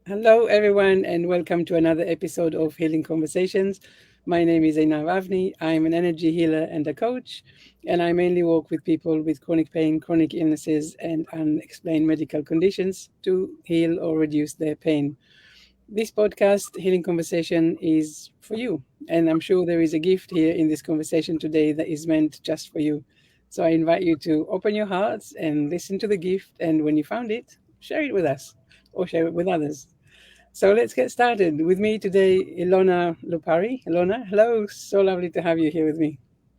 Hello, everyone, and welcome to another episode of Healing Conversations. My name is einav Avni. I'm an energy healer and a coach, and I mainly work with people with chronic pain, chronic illnesses, and unexplained medical conditions to heal or reduce their pain. This podcast, Healing Conversation, is for you, and I'm sure there is a gift here in this conversation today that is meant just for you. So I invite you to open your hearts and listen to the gift, and when you found it, share it with us or share it with others. So let's get started. With me today, Elona Lopari. Elona, hello. So lovely to have you here with me.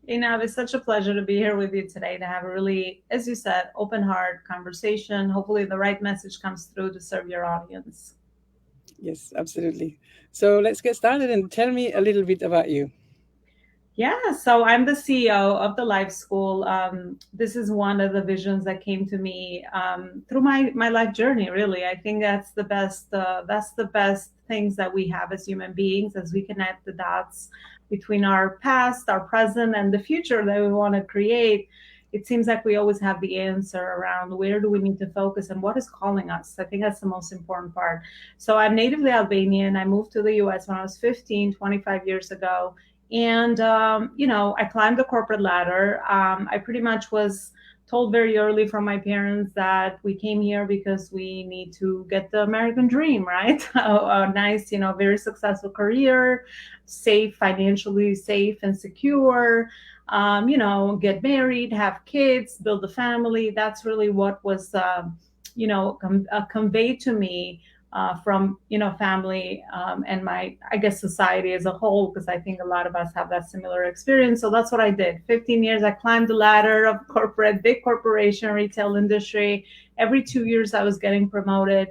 Einav, it's such a pleasure to be here with you today to have a really, as you said, open heart conversation. Hopefully, the right message comes through to serve your audience. Yes, absolutely. So let's get started and tell me a little bit about you. Yeah, so I'm the CEO of the Life School. This is one of the visions that came to me through my life journey. Really, I think that's the best. That's the best things that we have as human beings as we connect the dots between our past, our present, and the future that we want to create. It seems like we always have the answer around where do we need to focus and what is calling us. I think that's the most important part. So I'm natively Albanian. I moved to the US when I was 15, 25 years ago, and I climbed the corporate ladder. I pretty much was told very early from my parents that we came here because we need to get the American dream, right? A nice, very successful career, safe, financially safe and secure. Get married, have kids, build a family. That's really what was, conveyed to me from family, and my, I guess, society as a whole, because I think a lot of us have that similar experience. So that's what I did. 15 years I climbed the ladder of corporate, big corporation, retail industry. Every 2 years I was getting promoted.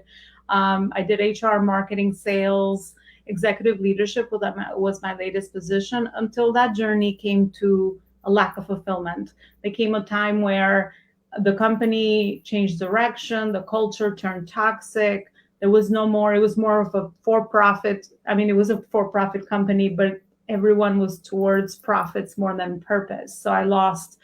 I did HR, marketing, sales, executive leadership was my latest position, until that journey came to a lack of fulfillment. There came a time where the company changed direction, the culture turned toxic. There was no more, it was more of a for-profit. I mean, it was a for-profit company, but everyone was towards profits more than purpose. So I lost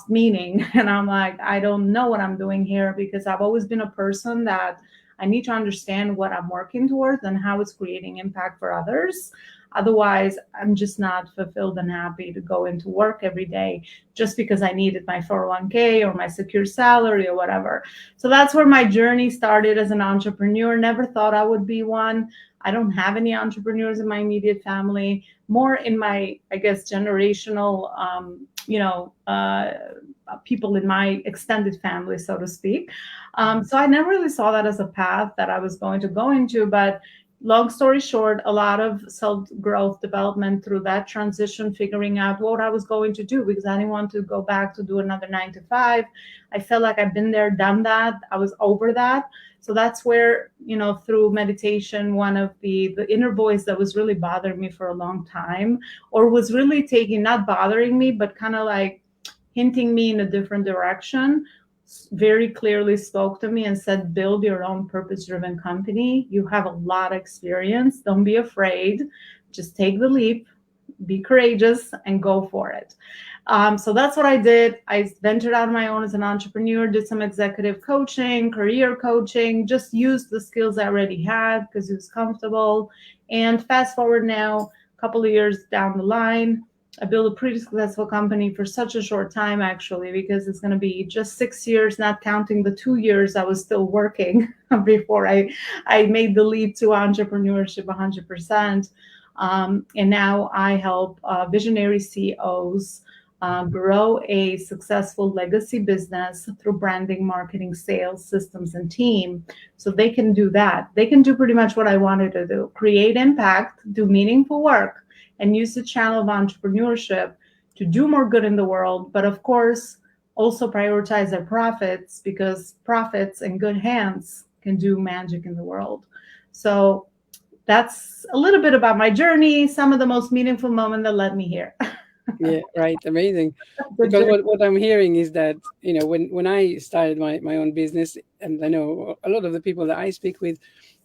meaning. And I'm like, I don't know what I'm doing here, because I've always been a person that I need to understand what I'm working towards and how it's creating impact for others. Otherwise, I'm just not fulfilled and happy to go into work every day just because I needed my 401k or my secure salary or whatever. So that's where my journey started as an entrepreneur. Never thought I would be one. I don't have any entrepreneurs in my immediate family, more in my, I guess, generational, people in my extended family, so to speak. So I never really saw that as a path that I was going to go into. But long story short, a lot of self growth development through that transition, figuring out what I was going to do, because I didn't want to go back to do another 9 to 5. I felt like I've been there, done that. I was over that. So that's where, through meditation, one of the inner voice that was really bothering me for a long time, or was really taking, not bothering me, but kind of like hinting me in a different direction, very clearly spoke to me and said, build your own purpose driven company. You have a lot of experience. Don't be afraid. Just take the leap, be courageous, and go for it. So that's what I did. I ventured out on my own as an entrepreneur, did some executive coaching, career coaching, just used the skills I already had because it was comfortable. And fast forward now, a couple of years down the line, I built a pretty successful company for such a short time, actually, because it's going to be just 6 years, not counting the 2 years I was still working before I made the leap to entrepreneurship 100%. And now I help visionary CEOs grow a successful legacy business through branding, marketing, sales, systems, and team. So they can do that. They can do pretty much what I wanted to do: create impact, do meaningful work, and use the channel of entrepreneurship to do more good in the world. But of course, also prioritize their profits, because profits in good hands can do magic in the world. So that's a little bit about my journey, some of the most meaningful moments that led me here. Yeah, right. Amazing. The Because journey. what I'm hearing is that, when I started my own business, and I know a lot of the people that I speak with,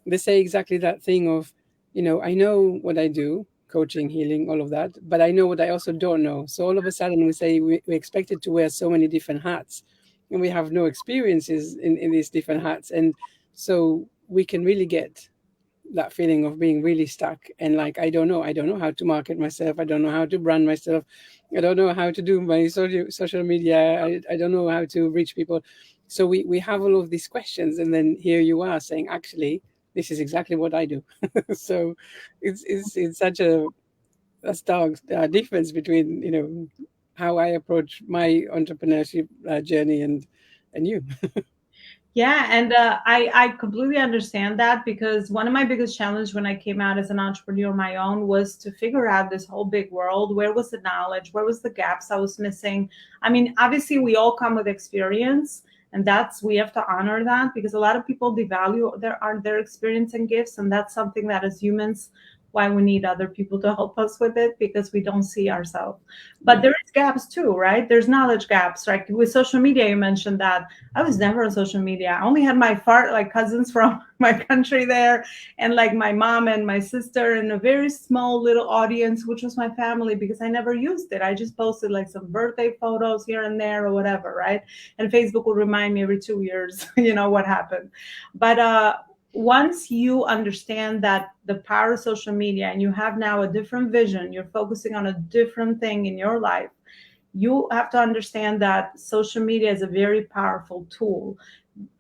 they say exactly that thing of, I know what I do, coaching, healing, all of that, but I know what I also don't know. So all of a sudden we say we expected to wear so many different hats, and we have no experiences in these different hats. And so we can really get that feeling of being really stuck and like, I don't know how to market myself, I don't know how to brand myself, I don't know how to do my social media, I don't know how to reach people. So we have all of these questions, and then here you are saying, actually, this is exactly what I do. So it's such a stark difference between, how I approach my entrepreneurship journey and you. Yeah, and I completely understand that, because one of my biggest challenges when I came out as an entrepreneur on my own was to figure out this whole big world. Where was the knowledge? Where was the gaps I was missing? I mean, obviously, we all come with experience, and that's, we have to honor that, because a lot of people devalue their experience and gifts, and that's something that as humans, why we need other people to help us with it, because we don't see ourselves. But Right. there is gaps too, right? There's knowledge gaps, right? With social media, you mentioned that I was never on social media. I only had my like cousins from my country there, and like my mom and my sister, and a very small little audience, which was my family, because I never used it. I just posted like some birthday photos here and there or whatever, right? And Facebook would remind me every 2 years, what happened. But once you understand that the power of social media, and you have now a different vision, you're focusing on a different thing in your life, you have to understand that social media is a very powerful tool.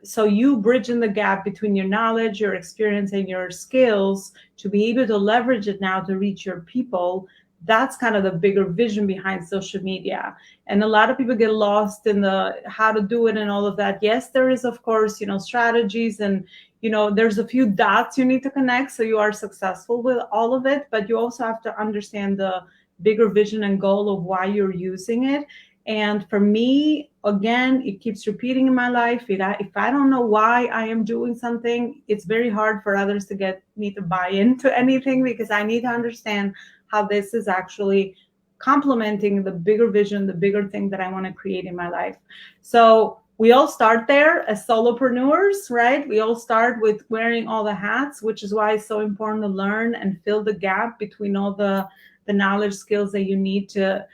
So you bridging the gap between your knowledge, your experience, and your skills to be able to leverage it now to reach your people. That's kind of the bigger vision behind social media. And a lot of people get lost in the how to do it and all of that. Yes, there is, of course, strategies, and there's a few dots you need to connect so you are successful with all of it, but you also have to understand the bigger vision and goal of why you're using it. And for me, again, it keeps repeating in my life. If I don't know why I am doing something, it's very hard for others to get me to buy into anything, because I need to understand how this is actually complementing the bigger vision, the bigger thing that I want to create in my life. So we all start there as solopreneurs, right? We all start with wearing all the hats, which is why it's so important to learn and fill the gap between all the knowledge, skills that you need to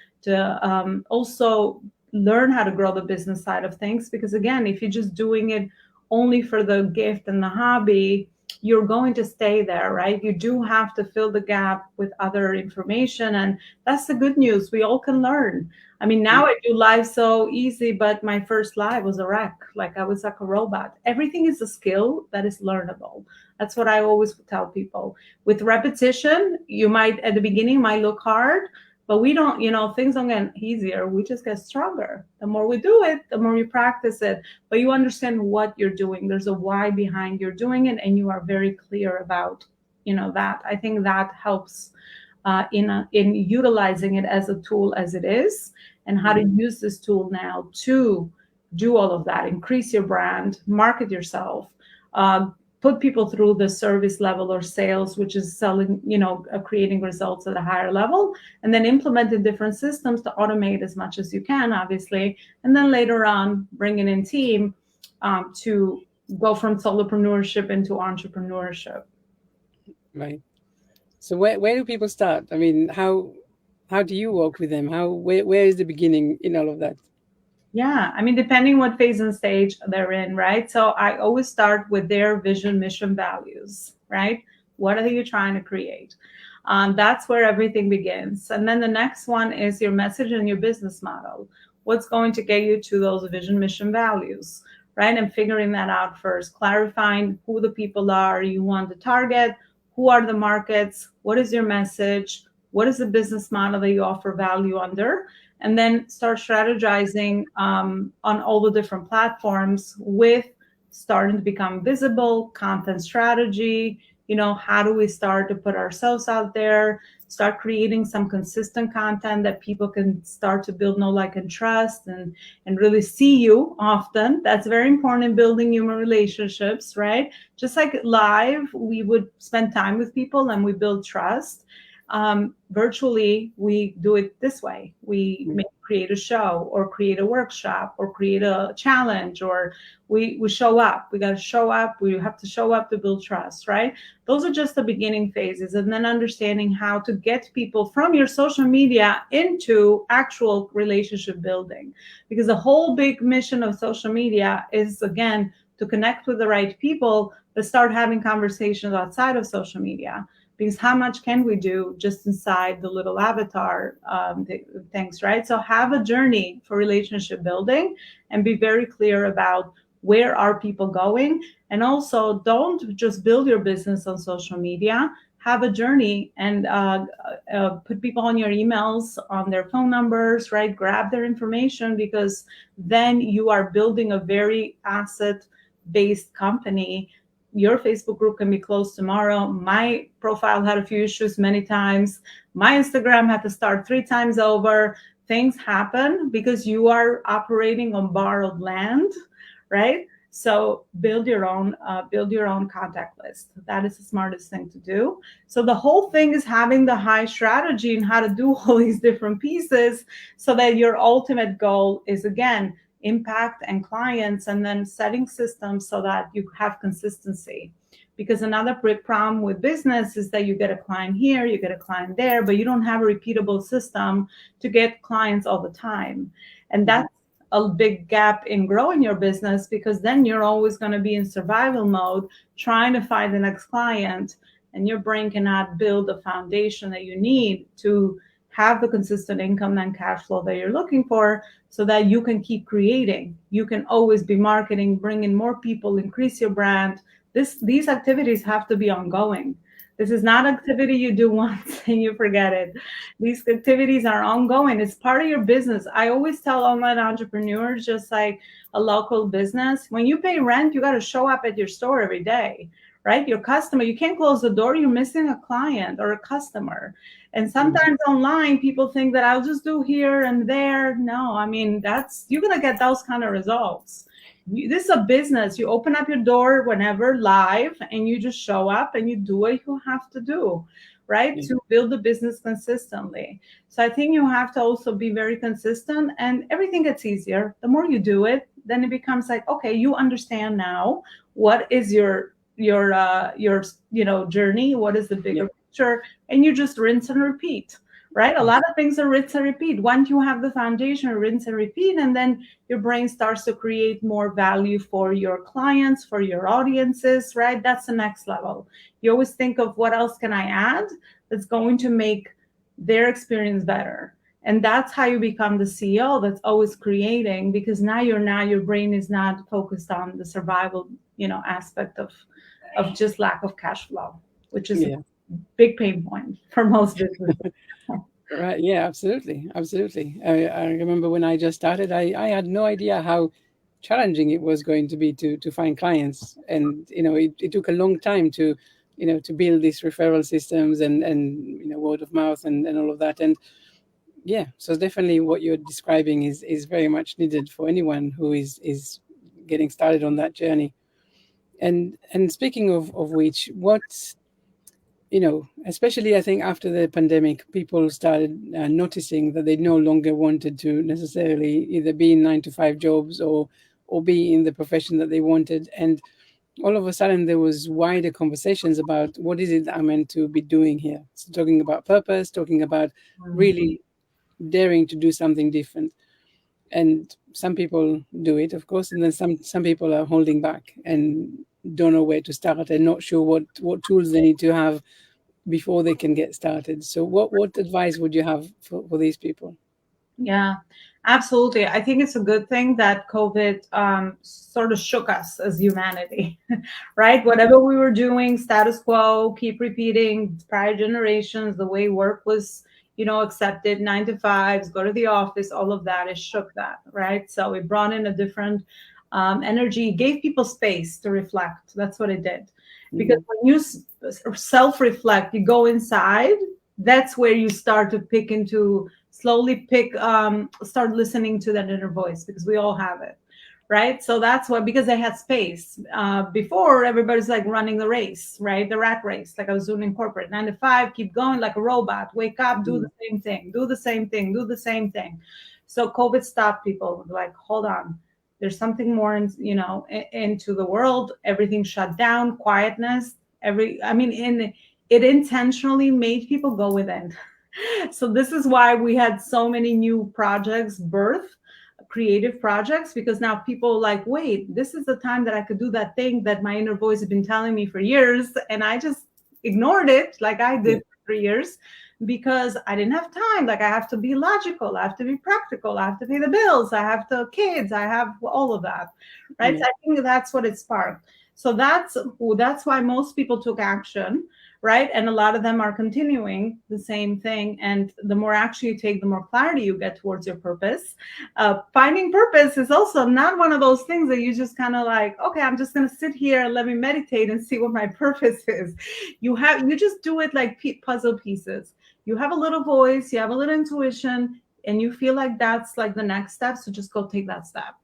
also learn how to grow the business side of things. Because again, if you're just doing it only for the gift and the hobby, you're going to stay there, right? You do have to fill the gap with other information, and that's the good news. We all can learn. I mean, now I do live so easy, but my first live was a wreck. Like, I was like a robot. Everything is a skill that is learnable. That's what I always tell people. With repetition, you might at the beginning might look hard, but we don't, things don't get easier. We just get stronger. The more we do it, the more you practice it. But you understand what you're doing. There's a why behind you're doing it, and you are very clear about, that. I think that helps in utilizing it as a tool as it is, and how to use this tool now to do all of that, increase your brand, market yourself, put people through the service level or sales, which is selling, creating results at a higher level, and then implementing different systems to automate as much as you can, obviously. And then later on, bringing in team to go from solopreneurship into entrepreneurship. Right. So where do people start? I mean, how do you work with them? Where is the beginning in all of that? Yeah, I mean, depending what phase and stage they're in, right? So I always start with their vision, mission, values, right? What are you trying to create? That's where everything begins. And then the next one is your message and your business model. What's going to get you to those vision, mission, values, right? And figuring that out first, clarifying who the people are you want to target, who are the markets, what is your message, what is the business model that you offer value under, and then start strategizing on all the different platforms with starting to become visible, content strategy. How do we start to put ourselves out there, start creating some consistent content that people can start to build know, like, and trust, and really see you often. That's very important in building human relationships, right? Just like live, we would spend time with people and we build trust. Virtually, we do it this way. We create a show or create a workshop or create a challenge, or we show up. We got to show up. We have to show up to build trust, right? Those are just the beginning phases. And then understanding how to get people from your social media into actual relationship building. Because the whole big mission of social media is, again, to connect with the right people, but start having conversations outside of social media. Because how much can we do just inside the little avatar things, right? So have a journey for relationship building and be very clear about where are people going. And also don't just build your business on social media. Have a journey and put people on your emails, on their phone numbers, right? Grab their information, because then you are building a very asset based company. Your Facebook group can be closed tomorrow. My profile had a few issues many times. My Instagram had to start 3 times over. Things happen because you are operating on borrowed land, right? So build your own contact list. That is the smartest thing to do. So the whole thing is having the high strategy and how to do all these different pieces, so that your ultimate goal is, again, impact and clients, and then setting systems so that you have consistency. Because another big problem with business is that you get a client here, you get a client there, but you don't have a repeatable system to get clients all the time. And that's a big gap in growing your business, because then you're always going to be in survival mode trying to find the next client, and your brain cannot build the foundation that you need to have the consistent income and cash flow that you're looking for, so that you can keep creating. You can always be marketing, bring in more people, increase your brand. These activities have to be ongoing. This is not activity you do once and you forget it. These activities are ongoing. It's part of your business. I always tell online entrepreneurs, just like a local business, when you pay rent, you got to show up at your store every day, right? Your customer, you can't close the door. You're missing a client or a customer. And sometimes online, people think that I'll just do here and there. No, I mean, you're going to get those kind of results. This is a business. You open up your door whenever live, and you just show up and you do what you have to do, right? To build a business consistently. So I think you have to also be very consistent, and everything gets easier. The more you do it, then it becomes like, okay, you understand now what is your journey, what is the bigger picture, and you just rinse and repeat. Right? A lot of things are rinse and repeat. Once you have the foundation, rinse and repeat, and then your brain starts to create more value for your clients, for your audiences, right? That's the next level. You always think of, what else can I add that's going to make their experience better? And that's how you become the CEO that's always creating, because now your brain is not focused on the survival, aspect of just lack of cash flow, which is a big pain point for most businesses. Right. Yeah, absolutely. Absolutely. I remember when I just started, I had no idea how challenging it was going to be to find clients. And, it took a long time to build these referral systems and word of mouth and all of that. And yeah, so definitely what you're describing is very much needed for anyone who is getting started on that journey. And speaking of which, especially I think after the pandemic, people started noticing that they no longer wanted to necessarily either be in 9 to 5 jobs or be in the profession that they wanted. And all of a sudden there was wider conversations about what is it that I'm meant to be doing here. So talking about purpose, talking about really daring to do something different. And some people do it, of course, and then some people are holding back and don't know where to start and not sure what tools they need to have before they can get started. So what advice would you have for these people? Yeah, absolutely. I think it's a good thing that COVID sort of shook us as humanity, right? Whatever we were doing, status quo, keep repeating prior generations, the way work was, accepted, 9 to 5s, go to the office, all of that, it shook that, right? So it brought in a different energy, gave people space to reflect. That's what it did. Because when you self-reflect, you go inside, that's where you start to start listening to that inner voice, because we all have it, right? So that's why, because they had space. Before, everybody's like running the race, right? The rat race, like I was doing in corporate, 9 to 5, keep going like a robot, wake up, do the same thing, do the same thing, do the same thing. So COVID stopped people, like, hold on, there's something more into the world. Everything shut down, quietness, it intentionally made people go within. So this is why we had so many new projects birth, creative projects, because now people like, wait, this is the time that I could do that thing that my inner voice has been telling me for years, and I just ignored it like I did Yeah. for 3 years because I didn't have time. Like, I have to be logical, I have to be practical, I have to pay the bills, I have to kids, I have all of that, right? Yeah. So I think that's what it sparked. So that's why most people took action, right? And a lot of them are continuing the same thing. And the more action you take, the more clarity you get towards your purpose. Finding purpose is also not one of those things that you just kind of like, okay, I'm just going to sit here and let me meditate and see what my purpose is. You just do it like puzzle pieces. You have a little voice, you have a little intuition, and you feel like that's like the next step. So just go take that step.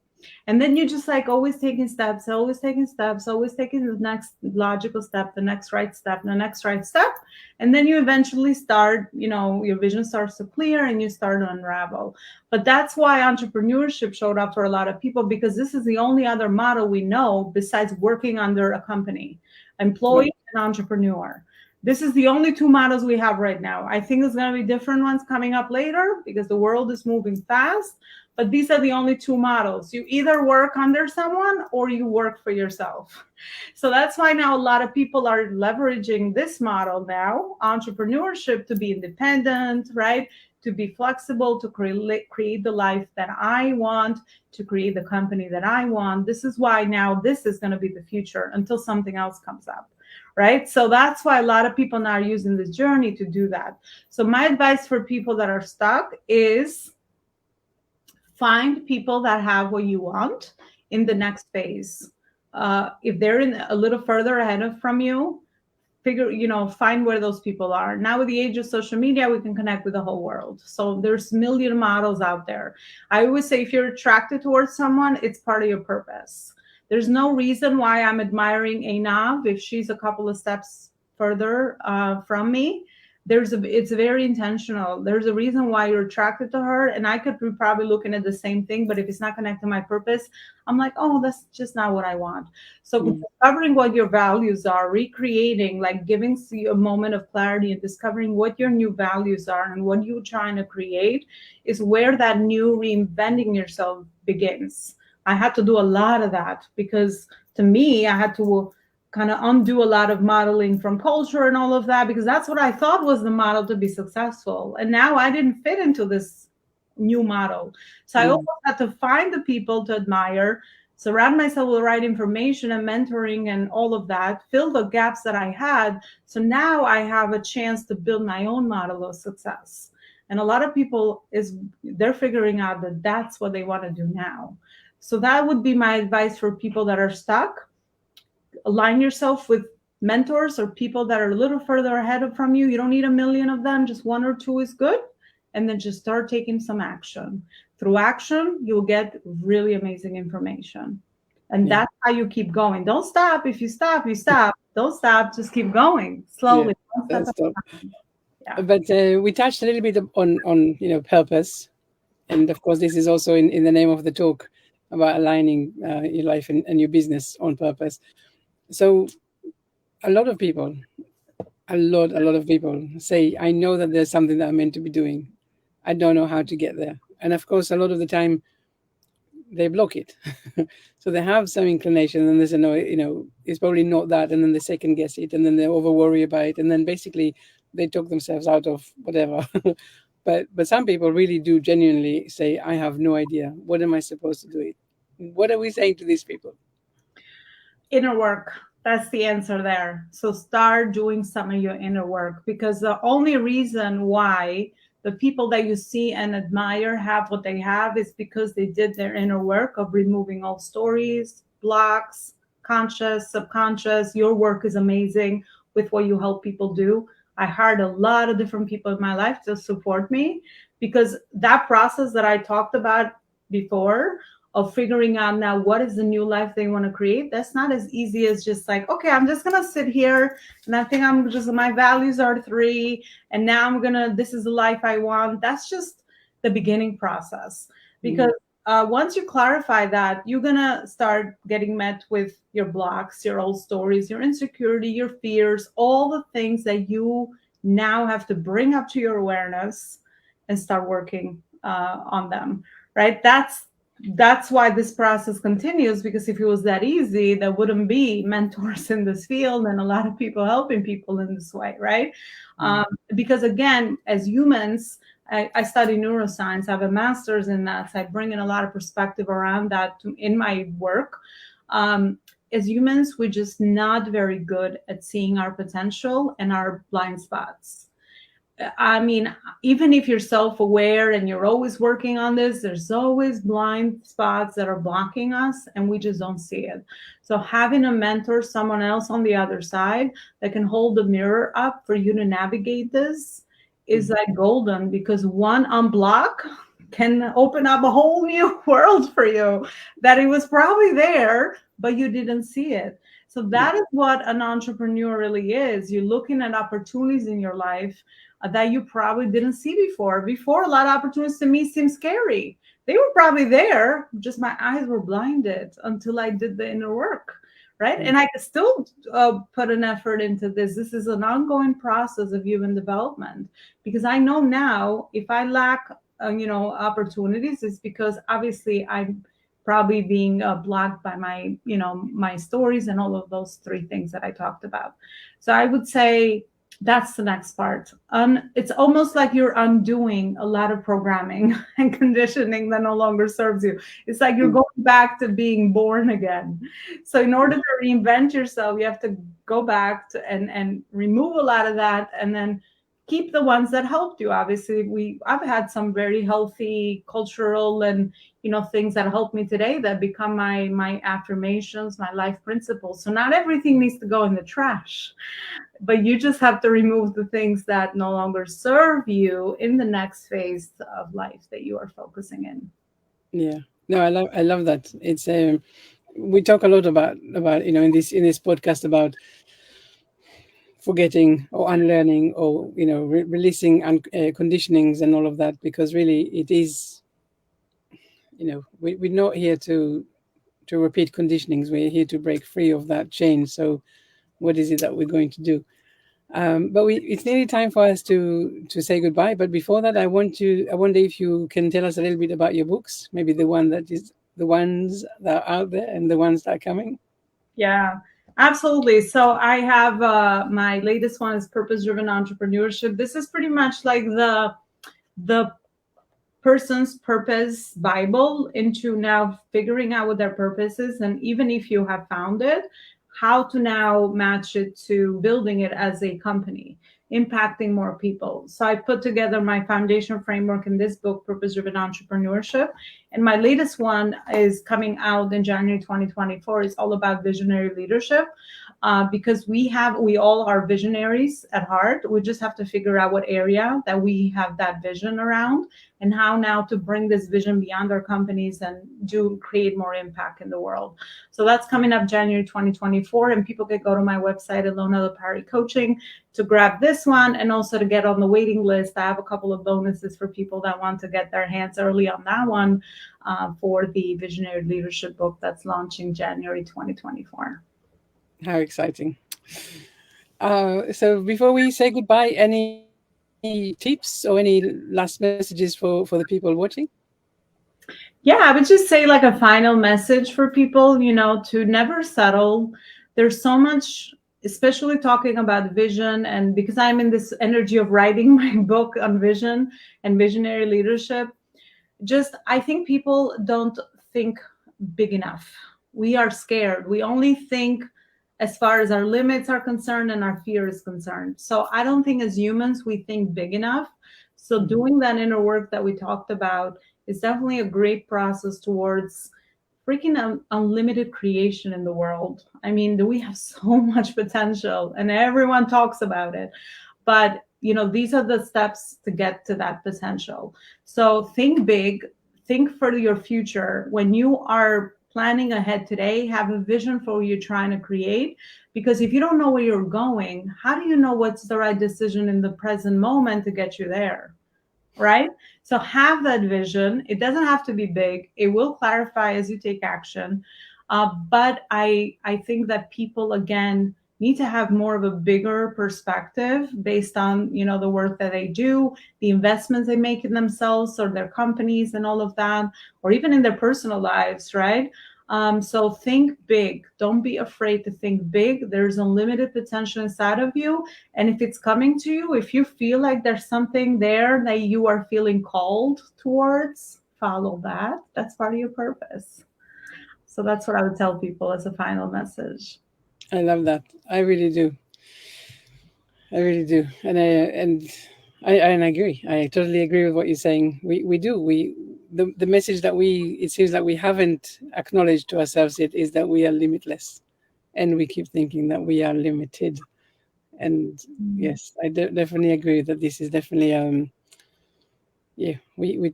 And then you just like always taking steps, always taking steps, always taking the next logical step, the next right step, the next right step. And then you eventually start, your vision starts to clear and you start to unravel. But that's why entrepreneurship showed up for a lot of people, because this is the only other model we know besides working under a company, employee Right. and entrepreneur. This is the only two models we have right now. I think there's going to be different ones coming up later because the world is moving fast. But these are the only two models. You either work under someone or you work for yourself. So that's why now a lot of people are leveraging this model now, entrepreneurship, to be independent, right? To be flexible, to create the life that I want, to create the company that I want. This is why now this is going to be the future until something else comes up, right? So that's why a lot of people now are using this journey to do that. So my advice for people that are stuck is find people that have what you want in the next phase. If they're in a little further ahead of from you, find where those people are. Now with the age of social media, we can connect with the whole world. So there's a million models out there. I always say if you're attracted towards someone, it's part of your purpose. There's no reason why I'm admiring einav if she's a couple of steps further from me. It's very intentional. There's a reason why you're attracted to her, and I could be probably looking at the same thing, but if it's not connected to my purpose, I'm like, oh, that's just not what I want. So discovering what your values are, recreating, like giving you a moment of clarity and discovering what your new values are and what you're trying to create is where that new reinventing yourself begins. I had to do a lot of that because to me, I had to kind of undo a lot of modeling from culture and all of that, because that's what I thought was the model to be successful. And now I didn't fit into this new model. So I almost had to find the people to admire, surround myself with the right information and mentoring and all of that, fill the gaps that I had. So now I have a chance to build my own model of success. And a lot of people they're figuring out that that's what they want to do now. So that would be my advice for people that are stuck. Align yourself with mentors or people that are a little further ahead from you. You don't need a million of them, just one or two is good. And then just start taking some action. Through action, you'll get really amazing information. And that's how you keep going. Don't stop. If you stop, you stop. Don't stop. Just keep going slowly. That's top. Yeah. But we touched a little bit on purpose, and of course this is also in the name of the talk about aligning your life and your business on purpose. So a lot of people say, I know that there's something that I'm meant to be doing. I don't know how to get there. And of course, a lot of the time they block it. So they have some inclination and they say, no, it's probably not that. And then they second guess it and then they over worry about it. And then basically they talk themselves out of whatever. But some people really do genuinely say, I have no idea. What am I supposed to do it? What are we saying to these people? Inner work. That's the answer there. So start doing some of your inner work, because the only reason why the people that you see and admire have what they have is because they did their inner work of removing all stories, blocks, conscious, subconscious. Your work is amazing with what you help people do. I hired a lot of different people in my life to support me, because that process that I talked about before of figuring out now what is the new life they want to create, that's not as easy as just like, okay, I'm just gonna sit here and I think my values are 3 and now this is the life I want. That's just the beginning process, because once you clarify that, you're gonna start getting met with your blocks, your old stories, your insecurity, your fears, all the things that you now have to bring up to your awareness and start working on them, right? That's that's why this process continues, because if it was that easy, there wouldn't be mentors in this field and a lot of people helping people in this way, right? Mm. Because again, as humans, I study neuroscience. I have a master's in that, so I bring in a lot of perspective around that in my work. um, as humans, we're just not very good at seeing our potential and our blind spots. I mean, even if you're self aware and you're always working on this, there's always blind spots that are blocking us and we just don't see it. So, having a mentor, someone else on the other side that can hold the mirror up for you to navigate this is Mm. like golden, because one unblock can open up a whole new world for you that it was probably there, but you didn't see it. So, Yeah. that is what an entrepreneur really is. You're looking at opportunities in your life that you probably didn't see before. Before, a lot of opportunities to me seem scary. They were probably there, just my eyes were blinded until I did the inner work, right? Mm. And I could still put an effort into this. This is an ongoing process of human development, because I know now if I lack, opportunities, it's because obviously I'm probably being blocked by my, my stories and all of those three things that I talked about. So I would say that's the next part. It's almost like you're undoing a lot of programming and conditioning that no longer serves you. It's like you're Mm. going back to being born again. So in order to reinvent yourself, you have to go back to, and remove a lot of that, and then keep the ones that helped you. Obviously, I've had some very healthy cultural and things that help me today that become my affirmations, my life principles. So not everything needs to go in the trash, but you just have to remove the things that no longer serve you in the next phase of life that you are focusing in. Yeah. No, I love that. It's we talk a lot about in this podcast about forgetting or unlearning or releasing conditionings and all of that, because really it is, we're not here to repeat conditionings. We're here to break free of that chain. So what is it that we're going to do? But it's nearly time for us to say goodbye. But before that, I wonder if you can tell us a little bit about your books, maybe the ones that are out there and the ones that are coming. Yeah, absolutely. So I have my latest one is Purpose Driven Entrepreneurship. This is pretty much like the person's purpose Bible into now figuring out what their purpose is. And even if you have found it, how to now match it to building it as a company, impacting more people. So I put together my foundation framework in this book, Purpose Driven Entrepreneurship. And my latest one is coming out in January 2024. It's all about visionary leadership. Because we all are visionaries at heart. We just have to figure out what area that we have that vision around, and how now to bring this vision beyond our companies and do create more impact in the world. So that's coming up January 2024, and people can go to my website, Elona Lopari Coaching, to grab this one, and also to get on the waiting list. I have a couple of bonuses for people that want to get their hands early on that one, for the Visionary Leadership book that's launching January 2024. How exciting! So before we say goodbye, any tips or any last messages for the people watching? Yeah, I would just say, like, a final message for people, to never settle. There's so much, especially talking about vision, and because I'm in this energy of writing my book on vision and visionary leadership, just I think people don't think big enough. We are scared. We only think as far as our limits are concerned and our fear is concerned. So I don't think as humans we think big enough. So Mhm. doing that inner work that we talked about is definitely a great process towards freaking unlimited creation in the world. I mean, we have so much potential and everyone talks about it. But these are the steps to get to that potential. So think big, think for your future. When you are planning ahead today, have a vision for what you're trying to create. Because if you don't know where you're going, how do you know what's the right decision in the present moment to get you there? Right? So have that vision. It doesn't have to be big. It will clarify as you take action. But I think that people again need to have more of a bigger perspective based on, the work that they do, the investments they make in themselves or their companies and all of that, or even in their personal lives, right? So think big. Don't be afraid to think big. There's unlimited potential inside of you. And if it's coming to you, if you feel like there's something there that you are feeling called towards, follow that. That's part of your purpose. So that's what I would tell people as a final message. I love that. I really do. I really do. And I agree. I totally agree with what you're saying. We do. The message that it seems like we haven't acknowledged to ourselves yet is that we are limitless, and we keep thinking that we are limited. And yes, I definitely agree that this is definitely yeah, we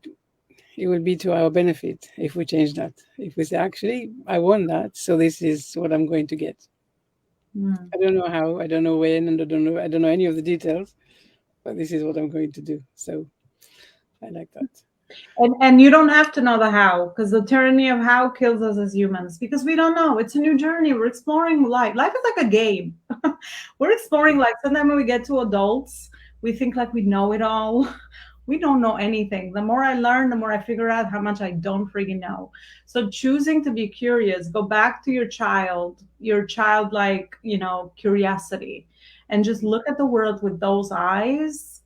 it would be to our benefit if we change that. If we say, actually, I want that, so this is what I'm going to get. Mm. I don't know how, I don't know when, and I don't know any of the details, but this is what I'm going to do. So I like that. And you don't have to know the how, because the tyranny of how kills us as humans, because we don't know. It's a new journey. We're exploring life. Life is like a game. We're exploring life. Sometimes when we get to adults, we think like we know it all. We don't know anything. The more I learn, the more I figure out how much I don't freaking know. So choosing to be curious, go back to your childlike, curiosity, and just look at the world with those eyes.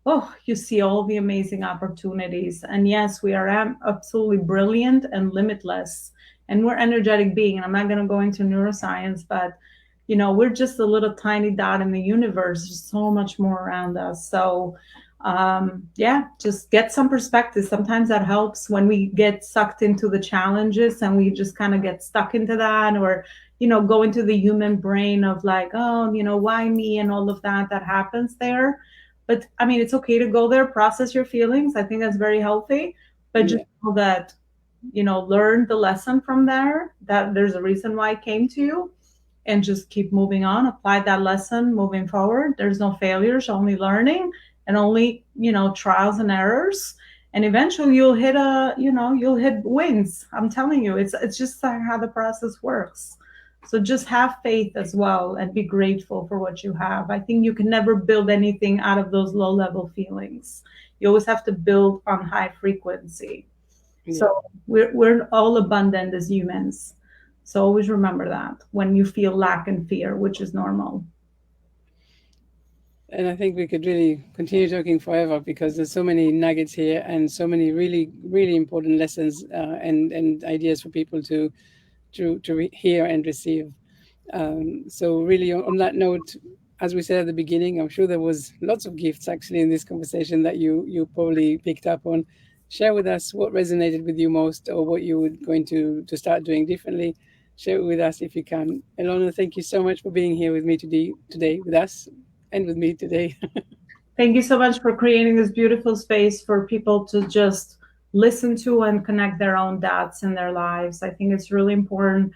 Oh, you see all the amazing opportunities. And yes, we are absolutely brilliant and limitless. And we're energetic being. And I'm not going to go into neuroscience, but we're just a little tiny dot in the universe. There's so much more around us. So yeah, just get some perspective. Sometimes that helps when we get sucked into the challenges and we just kind of get stuck into that, or go into the human brain of like, oh, why me, and all of that happens there. But I mean, it's okay to go there, process your feelings. I think that's very healthy. But just Yeah, know that, learn the lesson from there, that there's a reason why it came to you, and just keep moving on, apply that lesson moving forward. There's no failures, only learning, and only, trials and errors. And eventually you'll hit wins. I'm telling you, it's just like how the process works. So just have faith as well and be grateful for what you have. I think you can never build anything out of those low level feelings. You always have to build on high frequency. yeah. So we're all abundant as humans. So always remember that when you feel lack and fear, which is normal. And I think we could really continue talking forever because there's so many nuggets here and so many really, really important lessons and ideas for people to hear and receive. So really, on that note, as we said at the beginning, I'm sure there was lots of gifts actually in this conversation that you probably picked up on. Share with us what resonated with you most, or what you were going to start doing differently. Share it with us if you can. Elona, thank you so much for being here with me today with us and with me today. Thank you so much for creating this beautiful space for people to just listen to and connect their own dots in their lives. I think it's really important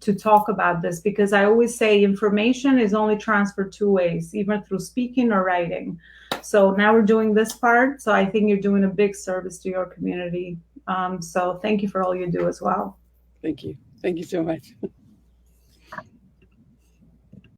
to talk about this, because I always say information is only transferred two ways, either through speaking or writing. So now we're doing this part. So I think you're doing a big service to your community. So thank you for all you do as well. Thank you. Thank you so much.